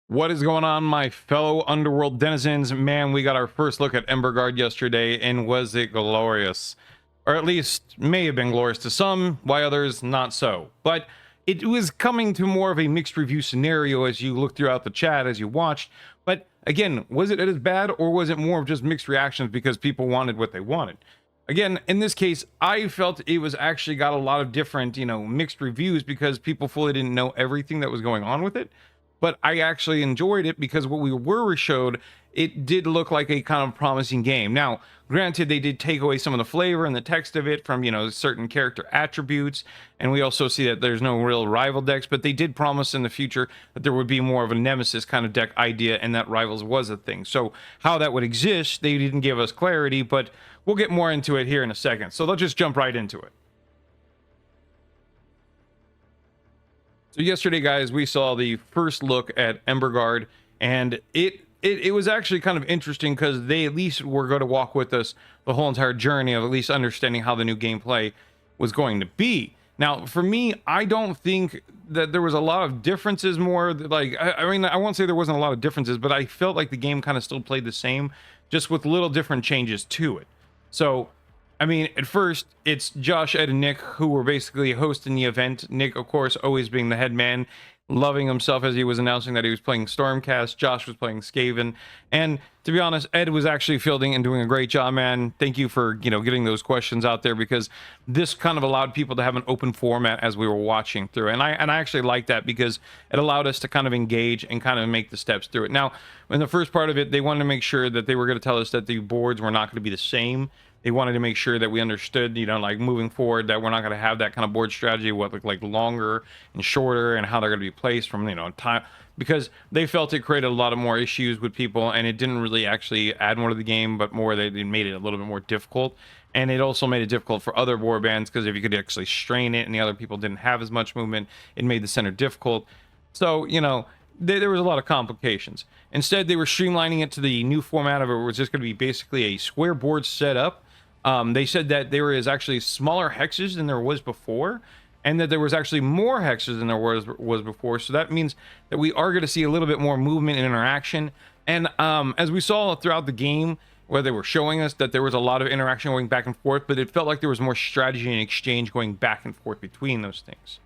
What is going on, my fellow Underworld denizens? Man, we got our first look at Embergard yesterday, and was it glorious? Or at least may have been glorious to some, while others not so. But it was coming to more of a mixed review scenario as you look throughout the chat, as you watched. But again, was it as bad, or was it more of just mixed reactions because people wanted what they wanted? Again, in this case, I felt it was actually got a lot of different, mixed reviews because people fully didn't know everything that was going on with it. But I actually enjoyed it because what we were showed, it did look like a kind of promising game. Now, granted, they did take away some of the flavor and the text of it from, certain character attributes. And we also see that there's no real rival decks, but they did promise in the future that there would be more of a nemesis kind of deck idea and that rivals was a thing. So how that would exist, they didn't give us clarity, but we'll get more into it here in a second. So let's just jump right into it. So yesterday, guys, we saw the first look at Embergard, and it was actually kind of interesting because they at least were going to walk with us the whole entire journey of at least understanding how the new gameplay was going to be. Now, for me, I don't think that there was a lot of differences more. Like, I mean, I won't say there wasn't a lot of differences, but I felt like the game kind of still played the same, just with little different changes to it. So, I mean, at first, it's Josh, Ed, and Nick who were basically hosting the event. Nick, of course, always being the head man, loving himself as he was announcing that he was playing Stormcast. Josh was playing Skaven. And to be honest, Ed was actually fielding and doing a great job, man. Thank you for, getting those questions out there, because this kind of allowed people to have an open format as we were watching through. And I actually like that because it allowed us to kind of engage and kind of make the steps through it. Now, in the first part of it, they wanted to make sure that they were going to tell us that the boards were not going to be the same. They wanted to make sure that we understood, like moving forward, that we're not going to have that kind of board strategy, what look like longer and shorter, and how they're going to be placed from, time, because they felt it created a lot of more issues with people, and it didn't really actually add more to the game, but more they made it a little bit more difficult. And it also made it difficult for other warbands, because if you could actually strain it and the other people didn't have as much movement, it made the center difficult. So, there was a lot of complications. Instead, they were streamlining it to the new format of it, where it was just going to be basically a square board setup. They said that there is actually smaller hexes than there was before, and that there was actually more hexes than there was before. So that means that we are going to see a little bit more movement and interaction. And as we saw throughout the game, where they were showing us that there was a lot of interaction going back and forth, but it felt like there was more strategy and exchange going back and forth between those things.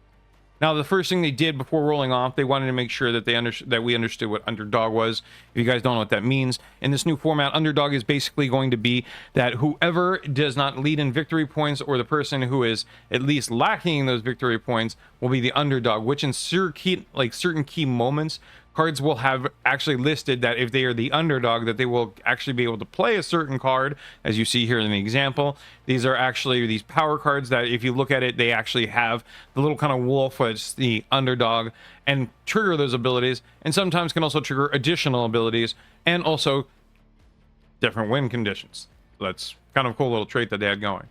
Now, the first thing they did before rolling off, they wanted to make sure that we understood what Underdog was. If you guys don't know what that means, in this new format, Underdog is basically going to be that whoever does not lead in victory points, or the person who is at least lacking in those victory points, will be the underdog, which in certain key moments, cards will have actually listed that if they are the underdog, that they will actually be able to play a certain card, as you see here in the example. These are actually these power cards that, if you look at it, they actually have the little kind of wolf, it's the underdog, and trigger those abilities, and sometimes can also trigger additional abilities, and also different win conditions. So that's kind of a cool little trait that they had going.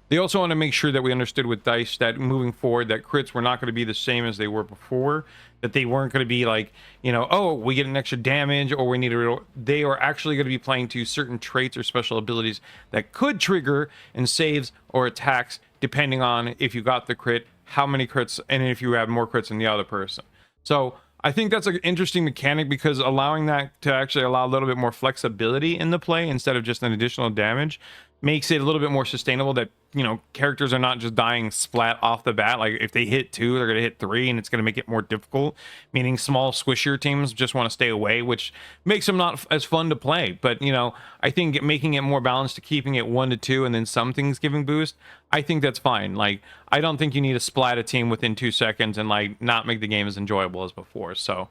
They also want to make sure that we understood with dice that moving forward, that crits were not going to be the same as they were before, that they weren't going to be like, oh, we get an extra damage, or we need a... They are actually going to be playing to certain traits or special abilities that could trigger in saves or attacks, depending on if you got the crit, how many crits, and if you have more crits than the other person. So I think that's an interesting mechanic, because allowing that to actually allow a little bit more flexibility in the play instead of just an additional damage makes it a little bit more sustainable, that characters are not just dying splat off the bat. Like, if they hit 2, they're going to hit 3, and it's going to make it more difficult, meaning small squishier teams just want to stay away, which makes them not as fun to play. But I think making it more balanced, to keeping it 1 to 2 and then some things giving boost, I think that's fine. Like, I don't think you need to splat a team within 2 seconds and not make the game as enjoyable as before. So,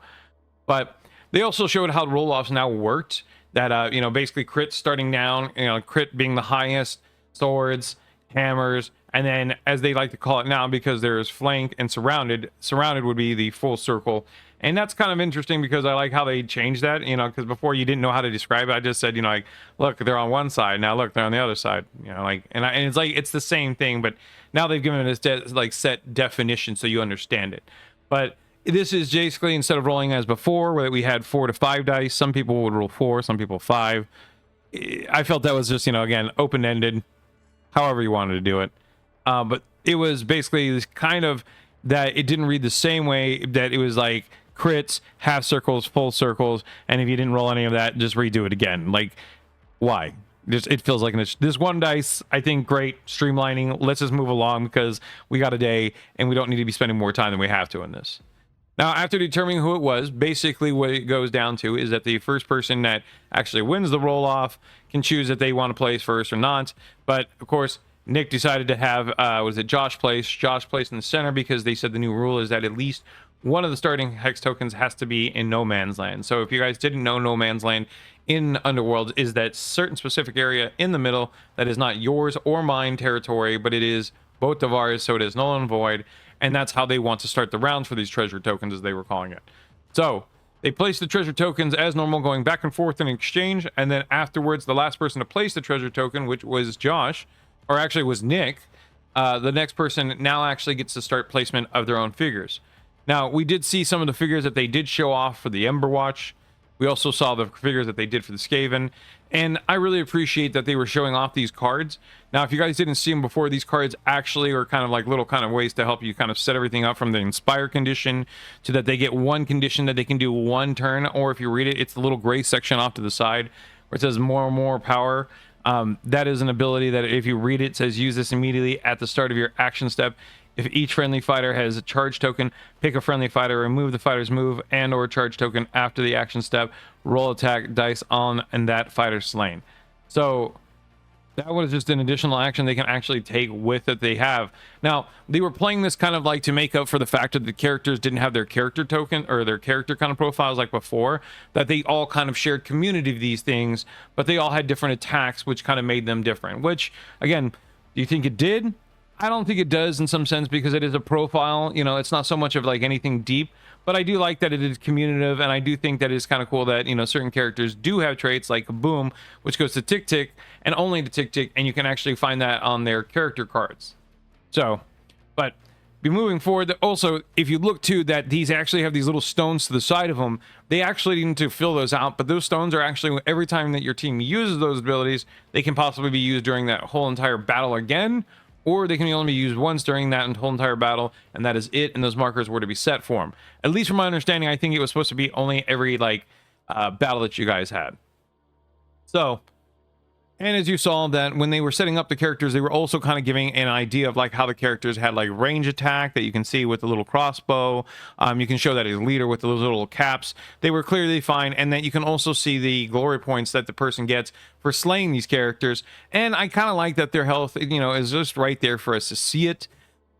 but they also showed how roll-offs now worked, that basically crit starting down, crit being the highest, swords, hammers, and then, as they like to call it now, because there's flank and surrounded would be the full circle. And that's kind of interesting, because I like how they changed that, because before you didn't know how to describe it. I just said, like, look, they're on one side, now look, they're on the other side, and it's like, it's the same thing, but now they've given it a set definition so you understand it. But this is basically, instead of rolling as before, where we had 4 to 5 dice, some people would roll 4, some people 5. I felt that was just, again, open-ended, however you wanted to do it. But it was basically this kind of, that it didn't read the same way, that it was like crits, half circles, full circles, and if you didn't roll any of that, just redo it again. Like, why? Just, it feels like this one dice, I think, great streamlining. Let's just move along because we got a day and we don't need to be spending more time than we have to in this. Now, after determining who it was, basically what it goes down to is that the first person that actually wins the roll-off can choose if they want to place first or not. But, of course, Nick decided to have, was it Josh place? Josh placed in the center because they said the new rule is that at least one of the starting hex tokens has to be in no man's land. So if you guys didn't know, no man's land in Underworld is that certain specific area in the middle that is not yours or mine territory, but it is both of ours, so it is null and void. And that's how they want to start the rounds for these treasure tokens, as they were calling it. So they placed the treasure tokens as normal, going back and forth in exchange. And then afterwards, the last person to place the treasure token, which was Josh, or actually was Nick, the next person now actually gets to start placement of their own figures. Now, we did see some of the figures that they did show off for the Ember Watch. We also saw the figures that they did for the Skaven. And I really appreciate that they were showing off these cards. Now, if you guys didn't see them before, these cards actually are kind of like little kind of ways to help you kind of set everything up from the Inspire condition so that they get one condition that they can do one turn. Or if you read it, it's the little gray section off to the side where it says more and more power. That is an ability that if you read it, says use this immediately at the start of your action step. If each friendly fighter has a charge token, pick a friendly fighter, remove the fighter's move and or charge token after the action step, roll attack dice on and that fighter slain. So that was just an additional action they can actually take with that they have. Now, they were playing this kind of like to make up for the fact that the characters didn't have their character token or their character kind of profiles like before, that they all kind of shared community of these things, but they all had different attacks, which kind of made them different, which, again, do you think it did? I don't think it does in some sense because it is a profile, you know, it's not so much of like anything deep, but I do like that it is commutative, and I do think that it's kind of cool that, you know, certain characters do have traits like Boom, which goes to Tick Tick and only to Tick Tick, and you can actually find that on their character cards. So, but be moving forward. Also, if you look too, that these actually have these little stones to the side of them, they actually need to fill those out, but those stones are actually, every time that your team uses those abilities, they can possibly be used during that whole entire battle again, or they can only be used once during that whole entire battle, and that is it, and those markers were to be set for them. At least from my understanding, I think it was supposed to be only every, like, battle that you guys had. So, and as you saw that when they were setting up the characters, they were also kind of giving an idea of, like, how the characters had, like, range attack that you can see with the little crossbow. You can show that as leader with those little caps. They were clearly defined, and that you can also see the glory points that the person gets for slaying these characters. And I kind of like that their health, you know, is just right there for us to see it.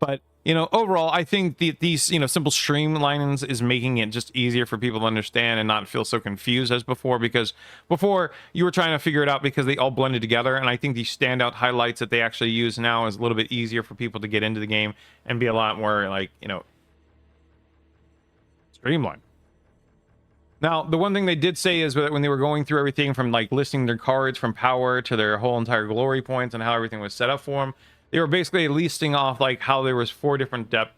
But, you know, overall, I think these, you know, simple streamlinings is making it just easier for people to understand and not feel so confused as before, because before you were trying to figure it out because they all blended together. And I think these standout highlights that they actually use now is a little bit easier for people to get into the game and be a lot more, like, you know, streamlined. Now, the one thing they did say is that when they were going through everything from, like, listing their cards from power to their whole entire glory points and how everything was set up for them, they were basically listing off, like, how there was 4 different deck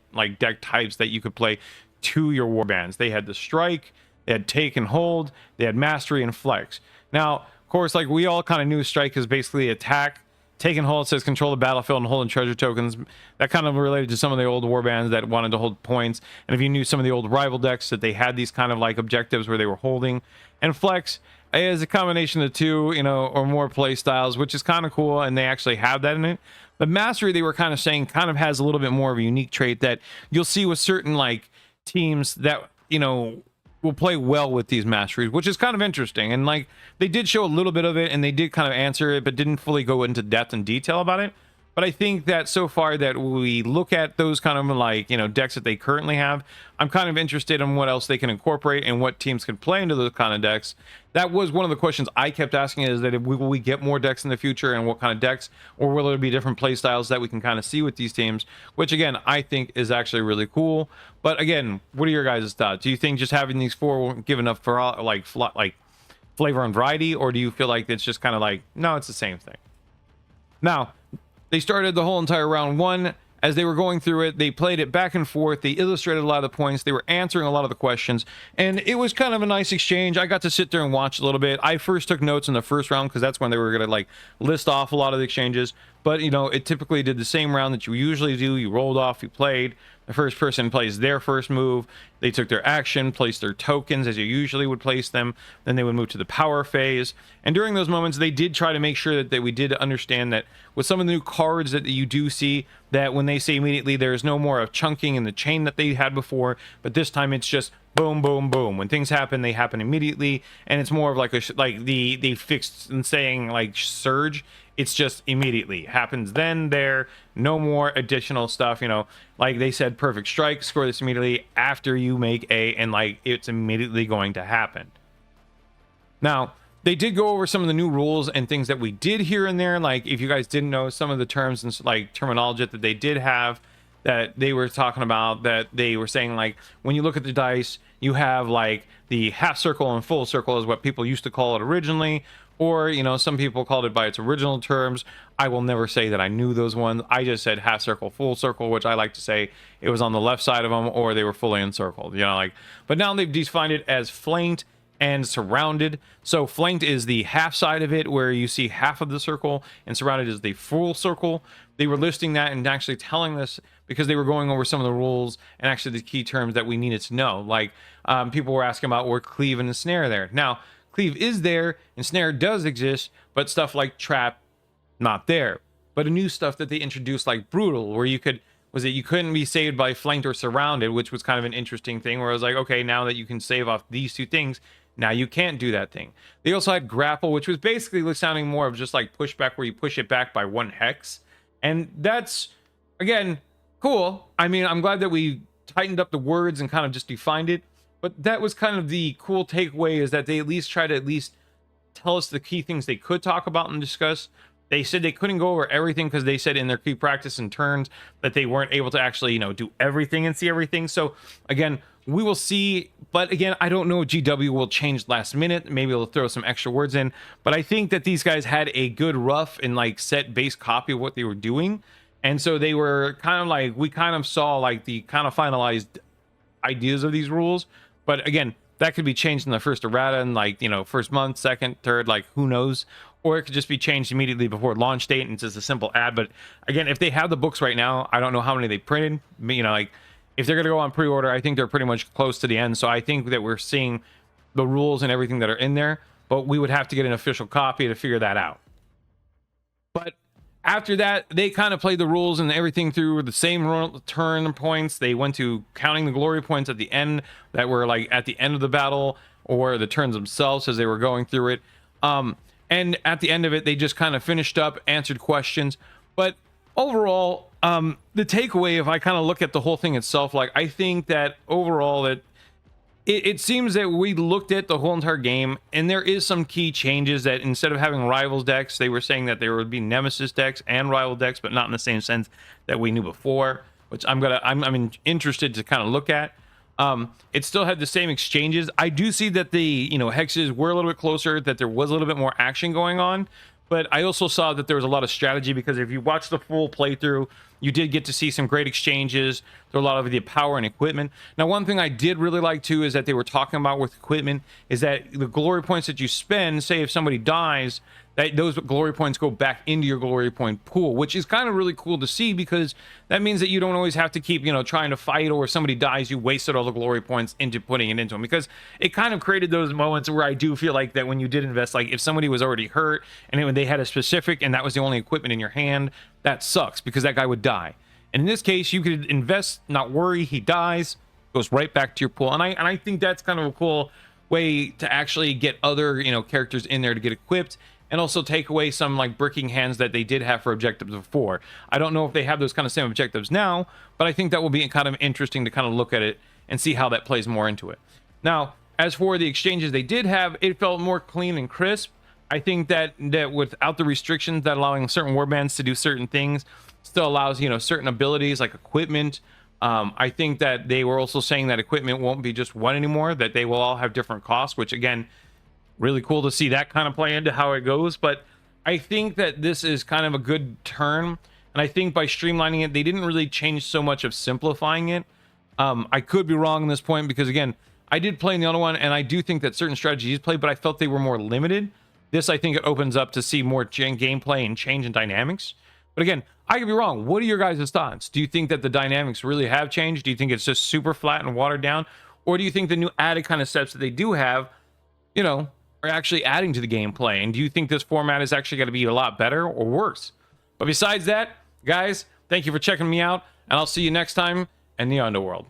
types that you could play to your warbands. They had the strike, they had take and hold, they had mastery and flex. Now, of course, like, we all kind of knew strike is basically attack. Take and hold says control the battlefield and holding treasure tokens. That kind of related to some of the old warbands that wanted to hold points. And if you knew some of the old rival decks, that they had these kind of like objectives where they were holding. And flex is a combination of the two, you know, or more play styles, which is kind of cool. And they actually have that in it. But mastery, they were kind of saying, kind of has a little bit more of a unique trait that you'll see with certain like teams that, you know, will play well with these masteries, which is kind of interesting. And like, they did show a little bit of it and they did kind of answer it, but didn't fully go into depth and detail about it. But I think that so far that we look at those kind of like, you know, decks that they currently have, I'm kind of interested in what else they can incorporate and what teams can play into those kind of decks. That was one of the questions I kept asking, is that if will we get more decks in the future and what kind of decks, or will there be different play styles that we can kind of see with these teams, which again, I think is actually really cool. But again, what are your guys' thoughts? Do you think just having these 4 won't give enough for all, like flavor and variety, or do you feel like it's just kind of like, no, it's the same thing? Now, they started the whole entire round 1. As they were going through it, they played it back and forth. They illustrated a lot of the points. They were answering a lot of the questions. And it was kind of a nice exchange. I got to sit there and watch a little bit. I first took notes in the first round because that's when they were going to like list off a lot of the exchanges. But, you know, it typically did the same round that you usually do. You rolled off, you played. The first person plays their first move. They took their action, placed their tokens as you usually would place them. Then they would move to the power phase. And during those moments, they did try to make sure that we did understand that with some of the new cards that you do see, that when they say immediately, there's no more of chunking in the chain that they had before, but this time it's just boom, boom, boom. When things happen, they happen immediately, and it's more of like the fixed and saying like surge. It's just immediately happens then, there, no more additional stuff, you know, like they said, perfect strike, score this immediately after you make a, and like it's immediately going to happen. Now, they did go over some of the new rules and things that we did here and there. Like if you guys didn't know some of the terms and like terminology that they did have, that they were talking about, that they were saying, like when you look at the dice, you have like the half circle and full circle is what people used to call it originally, or you know, some people called it by its original terms. I will never say that I knew those ones. I just said half circle, full circle, which I like to say it was on the left side of them, or they were fully encircled, you know, like. But now they've defined it as flanked and surrounded. So flanked is the half side of it where you see half of the circle, and surrounded is the full circle. They were listing that and actually telling us because they were going over some of the rules and actually the key terms that we needed to know. Like people were asking about where cleave and the snare there. Now cleave is there and snare does exist, but stuff like trap not there. But a new stuff that they introduced, like brutal, where you could, was it you couldn't be saved by flanked or surrounded, which was kind of an interesting thing where I was like, okay, now that you can save off these two things, now you can't do that thing. They also had grapple, which was basically sounding more of just like pushback, where you push it back by 1 hex. And that's, again, cool. I mean, I'm glad that we tightened up the words and kind of just defined it. But that was kind of the cool takeaway, is that they at least try to at least tell us the key things they could talk about and discuss. They said they couldn't go over everything because they said in their key practice and turns that they weren't able to actually, you know, do everything and see everything. So again, we will see. But again, I don't know if GW will change last minute. Maybe they'll throw some extra words in. But I think that these guys had a good rough and like set base copy of what they were doing. And so they were kind of like, we kind of saw like the kind of finalized ideas of these rules. But again, that could be changed in the first errata and like, you know, first month, second, third, like who knows. Or it could just be changed immediately before launch date and it's just a simple ad. But again, if they have the books right now, I don't know how many they printed. You know, like if they're going to go on pre-order, I think they're pretty much close to the end. So I think that we're seeing the rules and everything that are in there, but we would have to get an official copy to figure that out. But after that, they kind of played the rules and everything through the same turn points. They went to counting the glory points at the end that were like at the end of the battle, or the turns themselves as they were going through it. And at the end of it, they just kind of finished up, answered questions. But overall, the takeaway, if I kind of look at the whole thing itself, like I think that overall it seems that we looked at the whole entire game, and there is some key changes that instead of having rivals decks, they were saying that there would be nemesis decks and rival decks, but not in the same sense that we knew before, which I'm interested to kind of look at. It still had the same exchanges. I do see that the, you know, hexes were a little bit closer, that there was a little bit more action going on, but I also saw that there was a lot of strategy, because if you watch the full playthrough, you did get to see some great exchanges. There were a lot of the power and equipment. Now, one thing I did really like too is that they were talking about with equipment is that the glory points that you spend, say if somebody dies, that those glory points go back into your glory point pool, which is kind of really cool to see, because that means that you don't always have to keep, you know, trying to fight, or if somebody dies, you wasted all the glory points into putting it into them, because it kind of created those moments where I do feel like that when you did invest, like if somebody was already hurt and when they had a specific and that was the only equipment in your hand, that sucks, because that guy would die. And in this case, you could invest, not worry, he dies, goes right back to your pool. And I think that's kind of a cool way to actually get other, you know, characters in there to get equipped, and also take away some like bricking hands that they did have for objectives before. I don't know if they have those kind of same objectives now, but I think that will be kind of interesting to kind of look at it and see how that plays more into it. Now, as for the exchanges they did have, it felt more clean and crisp. I think that without the restrictions that allowing certain warbands to do certain things still allows, you know, certain abilities like equipment. I think that they were also saying that equipment won't be just one anymore, that they will all have different costs, which again, really cool to see that kind of play into how it goes. But I think that this is kind of a good turn, and I think by streamlining it, they didn't really change so much of simplifying it. I could be wrong on this point, because again, I did play in the other one, and I do think that certain strategies played, but I felt they were more limited. This, I think it opens up to see more gameplay and change in dynamics. But again, I could be wrong. What are your guys' thoughts? Do you think that the dynamics really have changed? Do you think it's just super flat and watered down? Or do you think the new added kind of steps that they do have, you know, are actually adding to the gameplay? And do you think this format is actually going to be a lot better or worse? But besides that, guys, thank you for checking me out, and I'll see you next time in the Underworld.